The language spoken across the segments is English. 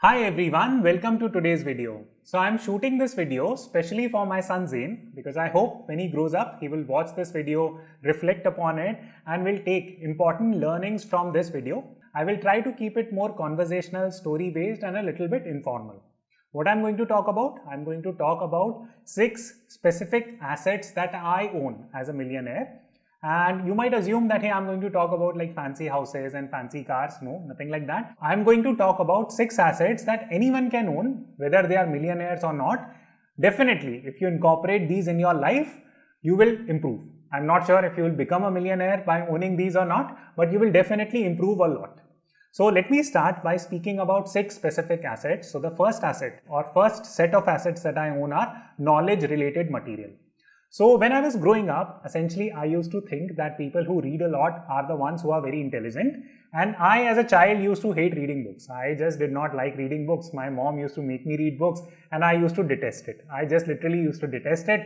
Hi everyone, welcome to today's video. So I'm shooting this video specially for my son Zain because I hope when he grows up he will watch this video, reflect upon it and will take important learnings from this video. I will try to keep it more conversational, story based and a little bit informal. What I'm going to talk about? I'm going to talk about 6 specific assets that I own as a millionaire. And you might assume that, hey, I'm going to talk about like fancy houses and fancy cars. No, nothing like that. I'm going to talk about 6 assets that anyone can own, whether they are millionaires or not. Definitely, if you incorporate these in your life, you will improve. I'm not sure if you will become a millionaire by owning these or not, but you will definitely improve a lot. So let me start by speaking about 6 specific assets. So the first asset or first set of assets that I own are knowledge related material. So when I was growing up, essentially I used to think that people who read a lot are the ones who are very intelligent, and I as a child used to hate reading books. I just did not like reading books. My mom used to make me read books and I used to detest it. I just literally used to detest it.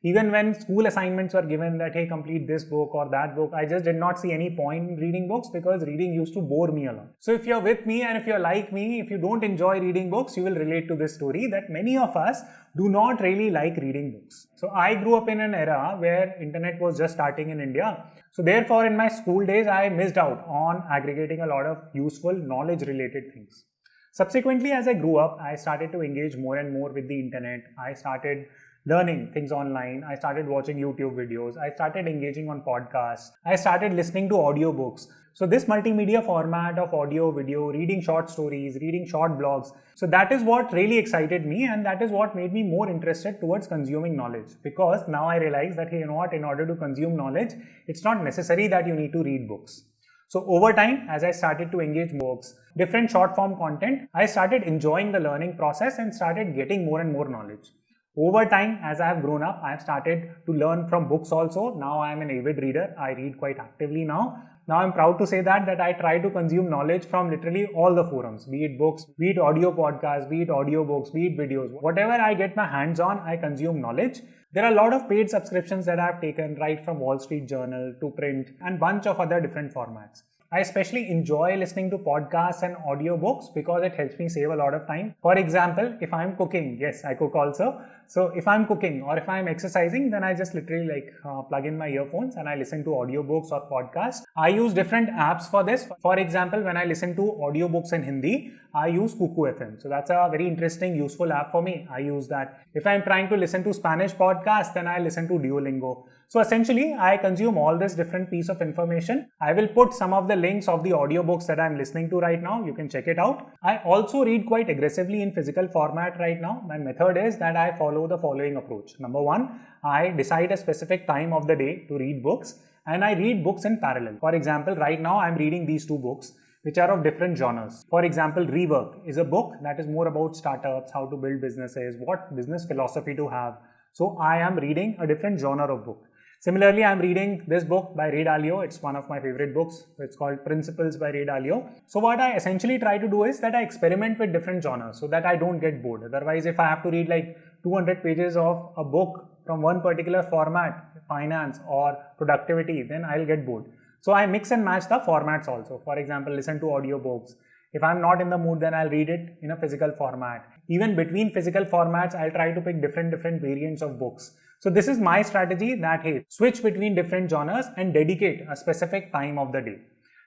Even when school assignments were given that, hey, complete this book or that book, I just did not see any point in reading books because reading used to bore me a lot. So if you're with me and if you're like me, if you don't enjoy reading books, you will relate to this story that many of us do not really like reading books. So I grew up in an era where internet was just starting in India. So therefore in my school days, I missed out on aggregating a lot of useful knowledge related things. Subsequently, as I grew up, I started to engage more and more with the internet. I started learning things online. I started watching YouTube videos. I started engaging on podcasts. I started listening to audiobooks. So this multimedia format of audio, video, reading short stories, reading short blogs. So that is what really excited me, and that is what made me more interested towards consuming knowledge. Because now I realize that, hey, you know what, in order to consume knowledge, it's not necessary that you need to read books. So over time, as I started to engage books, different short form content, I started enjoying the learning process and started getting more and more knowledge. Over time, as I have grown up, I have started to learn from books also. Now I am an avid reader. I read quite actively now. Now I'm proud to say that I try to consume knowledge from literally all the forums, be it books, be it audio podcasts, be it audiobooks, be it videos. Whatever I get my hands on, I consume knowledge. There are a lot of paid subscriptions that I have taken right from Wall Street Journal to print and bunch of other different formats. I especially enjoy listening to podcasts and audiobooks because it helps me save a lot of time. For example, if I'm cooking, yes, I cook also. So if I'm cooking or if I'm exercising, then I just literally plug in my earphones and I listen to audiobooks or podcasts. I use different apps for this. For example, when I listen to audiobooks in Hindi, I use Kuku FM. So that's a very interesting, useful app for me. I use that. If I'm trying to listen to Spanish podcasts, then I listen to Duolingo. So essentially, I consume all this different piece of information. I will put some of the links of the audiobooks that I'm listening to right now. You can check it out. I also read quite aggressively in physical format right now. My method is that I follow the following approach. Number 1, I decide a specific time of the day to read books and I read books in parallel. For example, right now I'm reading these 2 books which are of different genres. For example, Rework is a book that is more about startups, how to build businesses, what business philosophy to have. So I am reading a different genre of book. Similarly, I'm reading this book by Ray Dalio. It's one of my favorite books. It's called Principles by Ray Dalio. So what I essentially try to do is that I experiment with different genres so that I don't get bored. Otherwise, if I have to read like 200 pages of a book from one particular format, finance or productivity, then I'll get bored. So I mix and match the formats also. For example, listen to audiobooks. If I'm not in the mood, then I'll read it in a physical format. Even between physical formats, I'll try to pick different variants of books. So this is my strategy that, hey, switch between different genres and dedicate a specific time of the day.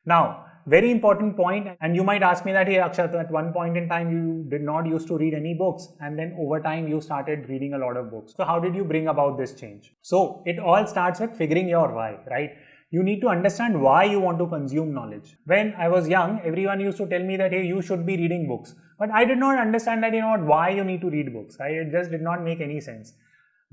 Now, very important point, and you might ask me that, hey Akshat, at one point in time you did not used to read any books and then over time you started reading a lot of books. So how did you bring about this change? So it all starts with figuring your why, right? You need to understand why you want to consume knowledge. When I was young, everyone used to tell me that, hey, you should be reading books. But I did not understand that, why you need to read books. It just did not make any sense.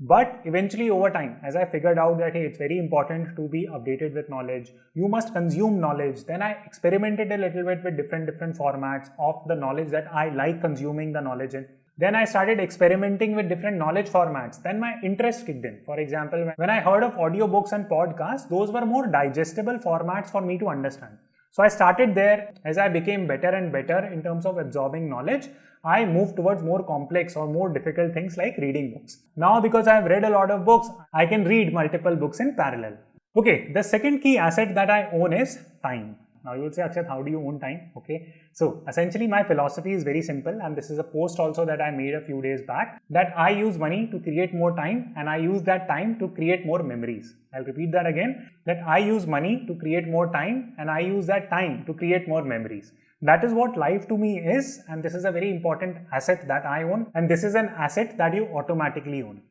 But eventually over time, as I figured out that, hey, it's very important to be updated with knowledge, you must consume knowledge. Then I experimented a little bit with different formats of the knowledge that I like consuming the knowledge in. Then I started experimenting with different knowledge formats. Then my interest kicked in. For example, when I heard of audiobooks and podcasts, those were more digestible formats for me to understand. So I started there. As I became better and better in terms of absorbing knowledge, I moved towards more complex or more difficult things like reading books. Now, because I have read a lot of books, I can read multiple books in parallel. Okay, the second key asset that I own is time. Now you will say, Akshat, how do you own time? Okay, so essentially my philosophy is very simple, and this is a post also that I made a few days back, that I use money to create more time, and I use that time to create more memories. I'll repeat that again, that I use money to create more time, and I use that time to create more memories. That is what life to me is, and this is a very important asset that I own, and this is an asset that you automatically own.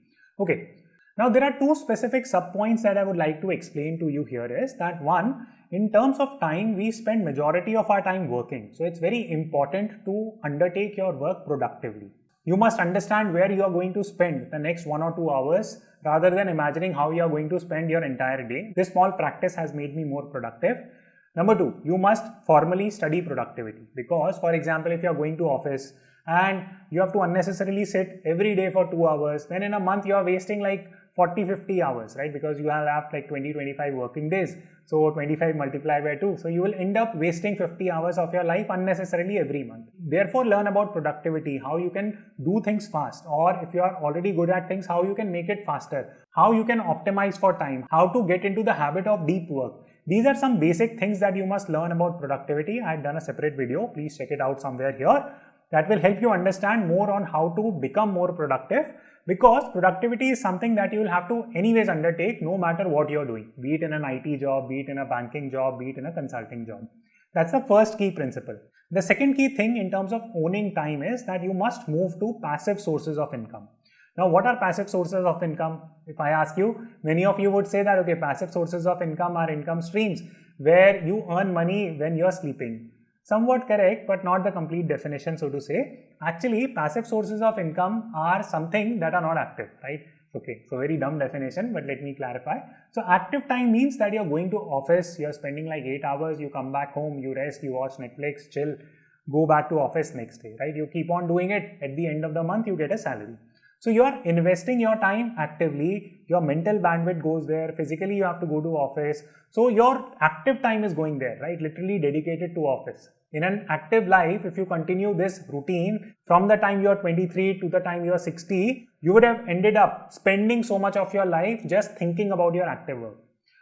Okay, now there are two specific subpoints that I would like to explain to you here is that one, in terms of time, we spend majority of our time working. So it's very important to undertake your work productively. You must understand where you are going to spend the next 1 or 2 hours rather than imagining how you are going to spend your entire day. This small practice has made me more productive. Number two, you must formally study productivity, because for example, if you are going to office and you have to unnecessarily sit every day for 2 hours, then in a month you are wasting like 40-50 hours, right? Because you have like 20-25 working days. So 25 multiplied by 2. So you will end up wasting 50 hours of your life unnecessarily every month. Therefore, learn about productivity, how you can do things fast, or if you are already good at things, how you can make it faster, how you can optimize for time, how to get into the habit of deep work. These are some basic things that you must learn about productivity. I have done a separate video. Please check it out somewhere here. That will help you understand more on how to become more productive, because productivity is something that you will have to anyways undertake no matter what you are doing, be it in an IT job, be it in a banking job, be it in a consulting job. That's the first key principle. The second key thing in terms of owning time is that you must move to passive sources of income. Now, what are passive sources of income? If I ask you, many of you would say that, okay, passive sources of income are income streams where you earn money when you are sleeping. Somewhat correct, but not the complete definition, so to say. Actually, passive sources of income are something that are not active, right? Okay, so very dumb definition, but let me clarify. So active time means that you're going to office, you're spending like 8 hours, you come back home, you rest, you watch Netflix, chill, go back to office next day, right? You keep on doing it. At the end of the month, you get a salary. So you are investing your time actively, your mental bandwidth goes there, physically you have to go to office. So your active time is going there, right? Literally dedicated to office. In an active life, if you continue this routine from the time you are 23 to the time you are 60, you would have ended up spending so much of your life just thinking about your active work.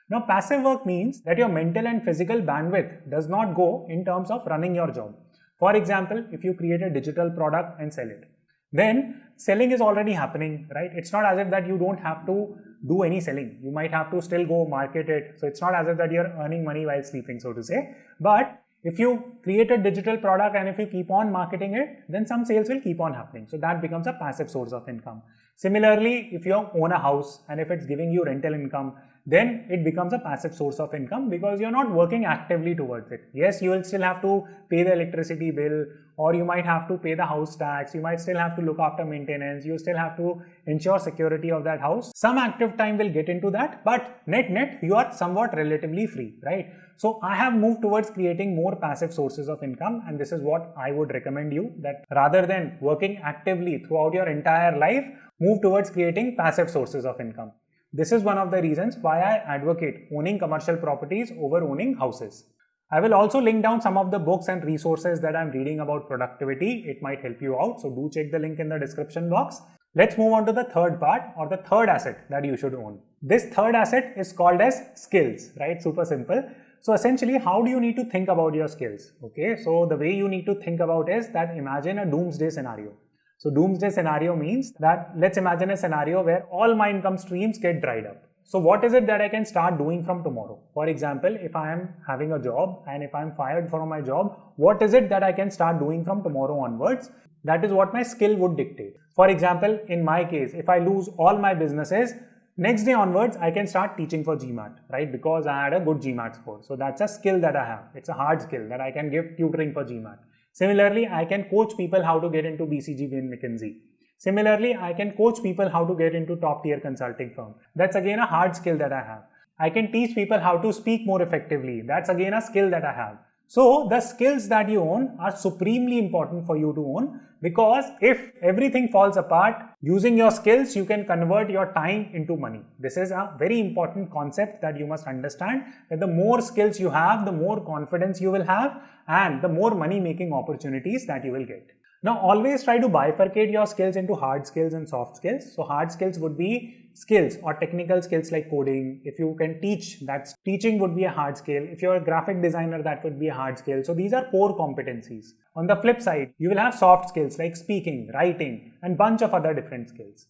Now, passive work means that your mental and physical bandwidth does not go in terms of running your job. For example, if you create a digital product and sell it, then selling is already happening, right? It's not as if that you don't have to do any selling. You might have to still go market it. So it's not as if that you're earning money while sleeping, so to say. But if you create a digital product and if you keep on marketing it, then some sales will keep on happening. So that becomes a passive source of income. Similarly, if you own a house and if it's giving you rental income, then it becomes a passive source of income because you're not working actively towards it. Yes, you will still have to pay the electricity bill, or you might have to pay the house tax, you might still have to look after maintenance, you still have to ensure security of that house. Some active time will get into that, but net you are somewhat relatively free, right? So I have moved towards creating more passive sources of income, and this is what I would recommend you, that rather than working actively throughout your entire life, move towards creating passive sources of income. This is one of the reasons why I advocate owning commercial properties over owning houses. I will also link down some of the books and resources that I'm reading about productivity. It might help you out, so do check the link in the description box. Let's move on to the third part, or the third asset that you should own. This third asset is called as skills, right? Super simple. So essentially, how do you need to think about your skills? Okay, so the way you need to think about is that imagine a doomsday scenario. So doomsday scenario means that let's imagine a scenario where all my income streams get dried up. So what is it that I can start doing from tomorrow? For example, if I am having a job and if I am fired from my job, what is it that I can start doing from tomorrow onwards? That is what my skill would dictate. For example, in my case, if I lose all my businesses, next day onwards, I can start teaching for GMAT, right? Because I had a good GMAT score. So that's a skill that I have. It's a hard skill that I can give tutoring for GMAT. Similarly, I can coach people how to get into BCG and McKinsey. Similarly, I can coach people how to get into top tier consulting firm. That's again a hard skill that I have. I can teach people how to speak more effectively. That's again a skill that I have. So the skills that you own are supremely important for you to own, because if everything falls apart, using your skills, you can convert your time into money. This is a very important concept that you must understand, that the more skills you have, the more confidence you will have, and the more money making opportunities that you will get. Now, always try to bifurcate your skills into hard skills and soft skills. So, hard skills would be skills or technical skills like coding. If you can teach, that's teaching would be a hard skill. If you're a graphic designer, that would be a hard skill. So, these are core competencies. On the flip side, you will have soft skills like speaking, writing, and bunch of other different skills.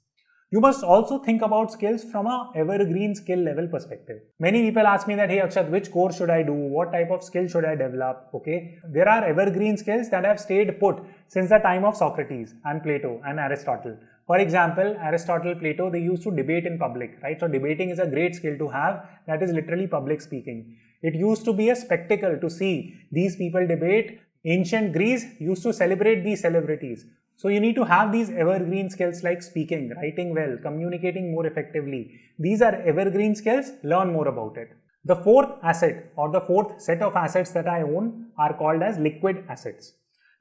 You must also think about skills from a evergreen skill level perspective. Many people ask me that, hey Akshat, which course should I do? What type of skill should I develop? Okay, there are evergreen skills that have stayed put since the time of Socrates and Plato and Aristotle. For example, Aristotle, Plato, they used to debate in public, right? So debating is a great skill to have. That is literally public speaking. It used to be a spectacle to see these people debate. Ancient Greece used to celebrate these celebrities. So you need to have these evergreen skills like speaking, writing well, communicating more effectively. These are evergreen skills. Learn more about it. The fourth asset or the fourth set of assets that I own are called as liquid assets.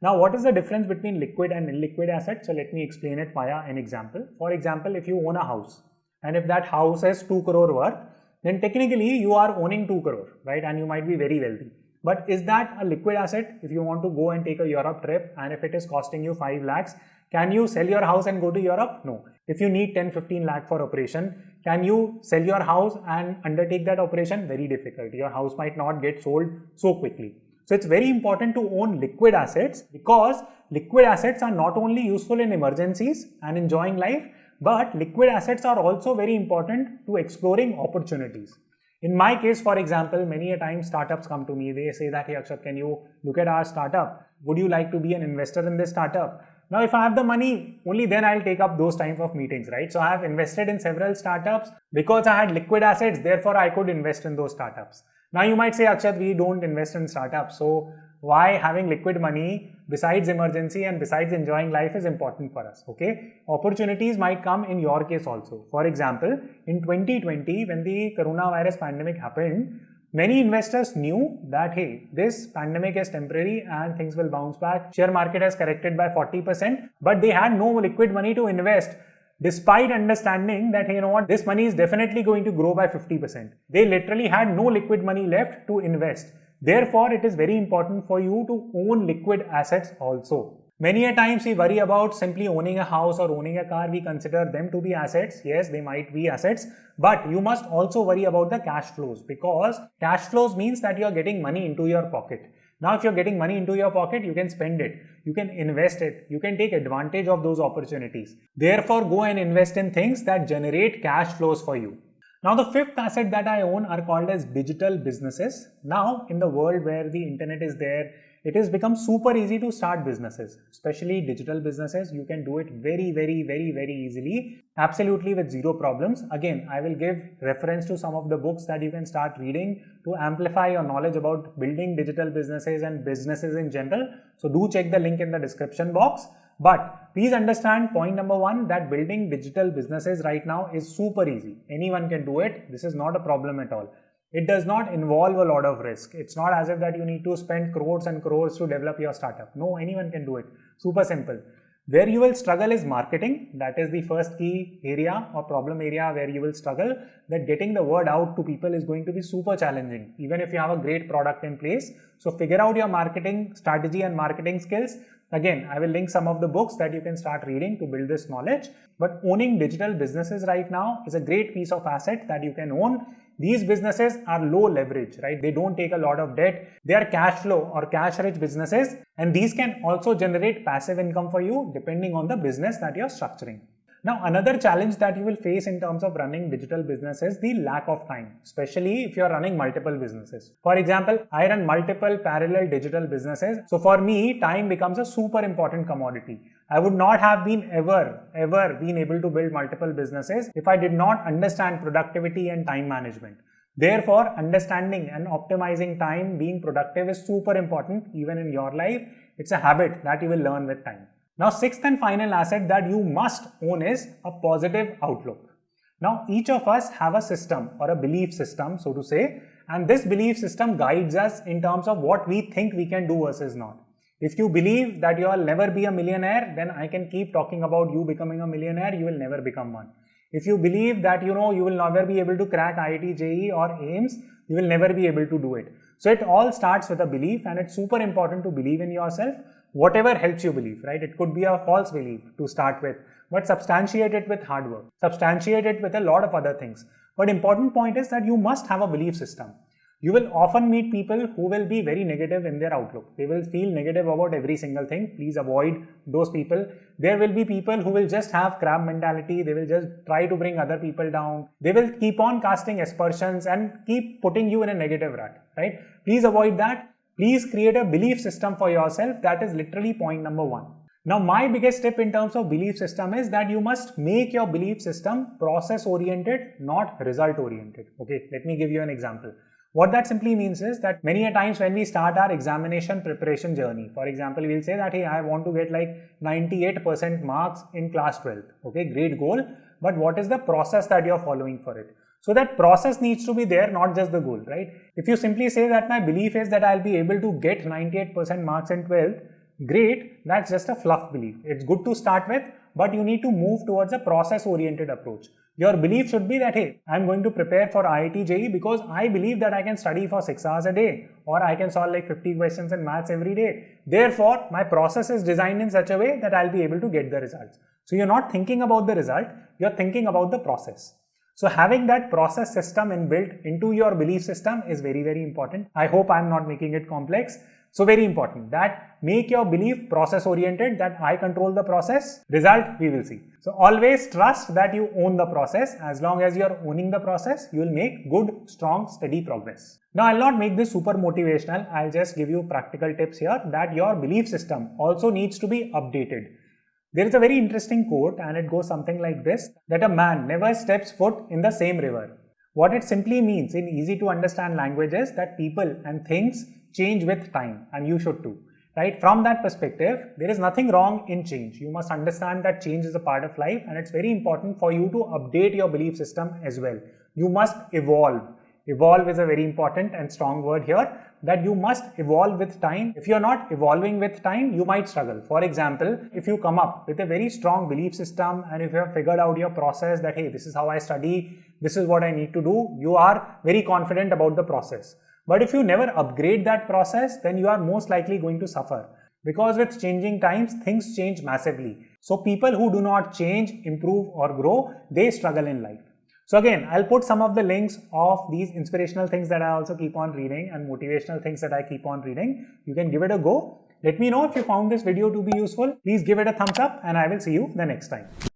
Now, what is the difference between liquid and illiquid assets? So let me explain it via an example. For example, if you own a house and if that house is 2 crore worth, then technically you are owning 2 crore, right? And you might be very wealthy. But is that a liquid asset? If you want to go and take a Europe trip and if it is costing you 5 lakhs, can you sell your house and go to Europe? No. If you need 10-15 lakh for operation, can you sell your house and undertake that operation? Very difficult. Your house might not get sold so quickly. So it's very important to own liquid assets because liquid assets are not only useful in emergencies and enjoying life, but liquid assets are also very important to exploring opportunities. In my case, for example, many a time startups come to me, they say that, hey Akshat, can you look at our startup? Would you like to be an investor in this startup? Now, if I have the money, only then I'll take up those type of meetings, right? So I have invested in several startups because I had liquid assets, therefore I could invest in those startups. Now you might say, Akshat, we don't invest in startups. So why having liquid money besides emergency and besides enjoying life is important for us, okay? Opportunities might come in your case also. For example, in 2020, when the coronavirus pandemic happened, many investors knew that, hey, this pandemic is temporary and things will bounce back. Share market has corrected by 40%, but they had no liquid money to invest. Despite understanding that, hey, you know what, this money is definitely going to grow by 50%. They literally had no liquid money left to invest. Therefore, it is very important for you to own liquid assets also. Many a times we worry about simply owning a house or owning a car. We consider them to be assets. Yes, they might be assets, but you must also worry about the cash flows because cash flows means that you are getting money into your pocket. Now, if you're getting money into your pocket, you can spend it, you can invest it, you can take advantage of those opportunities. Therefore, go and invest in things that generate cash flows for you. Now, the fifth asset that I own are called as digital businesses. Now, in the world where the internet is there, it has become super easy to start businesses, especially digital businesses. You can do it very easily, absolutely with zero problems. Again, I will give reference to some of the books that you can start reading to amplify your knowledge about building digital businesses and businesses in general. So do check the link in the description box. But please understand point number one, that building digital businesses right now is super easy. Anyone can do it. This is not a problem at all. It does not involve a lot of risk. It's not as if that you need to spend crores and crores to develop your startup. No, anyone can do it. Super simple. Where you will struggle is marketing. That is the first key area or problem area where you will struggle. That getting the word out to people is going to be super challenging, even if you have a great product in place. So figure out your marketing strategy and marketing skills. Again, I will link some of the books that you can start reading to build this knowledge. But owning digital businesses right now is a great piece of asset that you can own. These businesses are low leverage, right? They don't take a lot of debt. They are cash flow or cash rich businesses, and these can also generate passive income for you depending on the business that you're structuring. Now, another challenge that you will face in terms of running digital business is the lack of time, especially if you're running multiple businesses. For example, I run multiple parallel digital businesses. So for me, time becomes a super important commodity. I would not have been ever been able to build multiple businesses if I did not understand productivity and time management. Therefore, understanding and optimizing time, being productive is super important even in your life. It's a habit that you will learn with time. Now, sixth and final asset that you must own is a positive outlook. Now, each of us have a system or a belief system, so to say, and this belief system guides us in terms of what we think we can do versus not. If you believe that you will never be a millionaire, then I can keep talking about you becoming a millionaire, you will never become one. If you believe that you will never be able to crack IIT, JEE or AIMS, you will never be able to do it. So it all starts with a belief, and it's super important to believe in yourself. whatever helps you believe, right? It could be a false belief to start with, but substantiate it with hard work, substantiate it with a lot of other things. But important point is that you must have a belief system. You will often meet people who will be very negative in their outlook. They will feel negative about every single thing. Please avoid those people. There will be people who will just have crab mentality. They will just try to bring other people down. They will keep on casting aspersions and keep putting you in a negative rut, right? Please avoid that. Please create a belief system for yourself. That is literally point number one. Now, my biggest tip in terms of belief system is that you must make your belief system process oriented, not result oriented. Okay, let me give you an example. What that simply means is that many a times when we start our examination preparation journey, for example, we'll say that, hey, I want to get like 98% marks in class 12th. Okay, great goal. But what is the process that you're following for it? So that process needs to be there, not just the goal, right? If you simply say that my belief is that I'll be able to get 98% marks in 12th, great, that's just a fluff belief. It's good to start with, but you need to move towards a process-oriented approach. Your belief should be that, hey, I'm going to prepare for IIT JEE because I believe that I can study for 6 hours a day, or I can solve like 50 questions in maths every day. Therefore, my process is designed in such a way that I'll be able to get the results. So you're not thinking about the result, you're thinking about the process. So having that process system inbuilt into your belief system is very, very important. I hope I'm not making it complex. So very important that make your belief process oriented, that I control the process, result we will see. So always trust that you own the process. As long as you're owning the process, you will make good, strong, steady progress. Now I'll not make this super motivational. I'll just give you practical tips here that your belief system also needs to be updated. There is a very interesting quote and it goes something like this, that a man never steps foot in the same river. What it simply means in easy to understand language is that people and things change with time, and you should too, right? From that perspective, there is nothing wrong in change. You must understand that change is a part of life, and it's very important for you to update your belief system as well. You must evolve. Evolve is a very important and strong word here, that you must evolve with time. If you're not evolving with time, you might struggle. For example, if you come up with a very strong belief system and if you have figured out your process that, hey, this is how I study, this is what I need to do, you are very confident about the process. But if you never upgrade that process, then you are most likely going to suffer. Because with changing times, things change massively. So people who do not change, improve or grow, they struggle in life. So again, I'll put some of the links of these inspirational things that I also keep on reading and motivational things that I keep on reading. You can give it a go. Let me know if you found this video to be useful. Please give it a thumbs up and I will see you the next time.